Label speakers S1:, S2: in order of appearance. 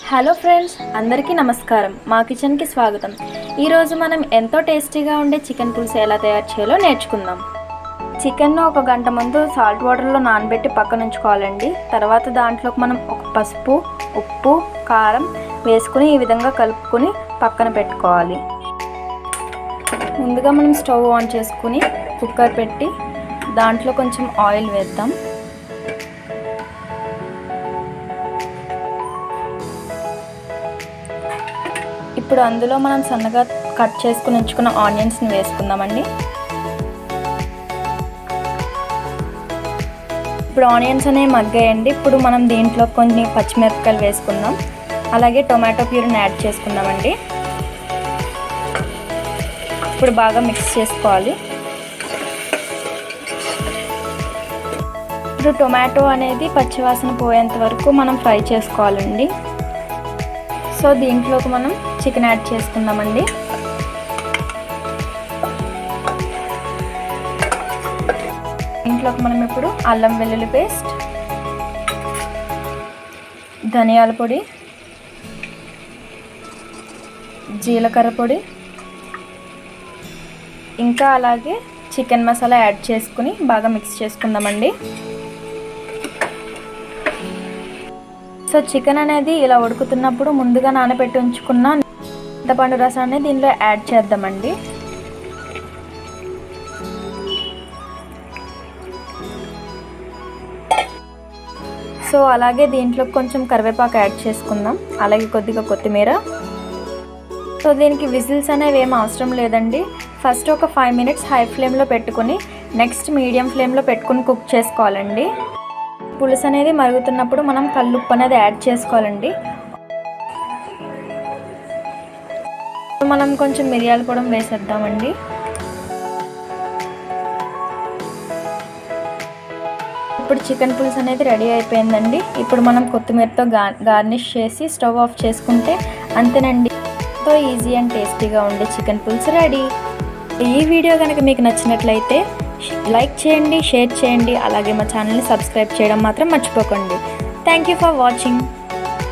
S1: Hello friends, అందరికీ నమస్కారం. మా కిచెన్కి స్వాగతం. ఈరోజు మనం ఎంతో టేస్టీగా ఉండే చికెన్ పులుసు ఎలా తయారు చేయాలో నేర్చుకుందాం. చికెన్ను ఒక గంట ముందు సాల్ట్ వాటర్లో నానబెట్టి పక్కన ఉంచుకోవాలండి. తర్వాత దాంట్లోకి మనం ఒక పసుపు, ఉప్పు, కారం వేసుకుని ఈ విధంగా కలుపుకొని పక్కన పెట్టుకోవాలి. ముందుగా మనం స్టవ్ ఆన్ చేసుకుని కుక్కర్ పెట్టి దాంట్లో కొంచెం ఆయిల్ వేద్దాం. ఇప్పుడు అందులో మనం సన్నగా కట్ చేసుకుని ఉంచుకున్న ఆనియన్స్ని వేసుకుందామండి. ఇప్పుడు ఆనియన్స్ అనేవి మగ్గాయండి. ఇప్పుడు మనం దీంట్లో కొన్ని పచ్చిమిరపకాయలు వేసుకుందాం. అలాగే టొమాటో ప్యూరీని యాడ్ చేసుకుందామండి. ఇప్పుడు బాగా మిక్స్ చేసుకోవాలి. ఇప్పుడు టొమాటో అనేది పచ్చివాసన పోయేంత వరకు మనం ఫ్రై చేసుకోవాలండి. సో దీంట్లోకి మనం చికెన్ యాడ్ చేసుకుందామండి. దీంట్లోకి మనం ఇప్పుడు అల్లం వెల్లుల్లి పేస్ట్, ధనియాల పొడి, జీలకర్ర పొడి, ఇంకా అలాగే చికెన్ మసాలా యాడ్ చేసుకుని బాగా మిక్స్ చేసుకుందామండి. సో చికెన్ అనేది ఇలా ఉడుకుతున్నప్పుడు ముందుగా నానబెట్టి ఉంచుకున్న చింతపండు రసాన్ని దీనిలో యాడ్ చేద్దామండి. సో అలాగే దీంట్లో కొంచెం కరివేపాకు యాడ్ చేసుకుందాం. అలాగే కొద్దిగా కొత్తిమీర. సో దీనికి విజిల్స్ అనేవి ఏం అవసరం లేదండి. ఫస్ట్ ఒక 5 minutes హై ఫ్లేమ్లో పెట్టుకుని నెక్స్ట్ మీడియం ఫ్లేమ్లో పెట్టుకుని కుక్ చేసుకోవాలండి. పులుసు అనేది మరుగుతున్నప్పుడు మనం కల్లుప్పు అనేది యాడ్ చేసుకోవాలండి. మనం కొంచెం మిరియాల పొడి వేసేద్దామండి. ఇప్పుడు చికెన్ పులుసు అనేది రెడీ అయిపోయిందండి. ఇప్పుడు మనం కొత్తిమీరతో గార్నిష్ చేసి స్టవ్ ఆఫ్ చేసుకుంటే అంతేనండి. ఎంతో ఈజీ అండ్ టేస్టీగా ఉండే చికెన్ పులుసు రెడీ. ఈ వీడియో కనుక మీకు నచ్చినట్లయితే లైక్ చేయండి, షేర్ చేయండి. అలాగే మా ఛానల్ని సబ్స్క్రైబ్ చేయడం మాత్రం మర్చిపోకండి. Thank you for watching.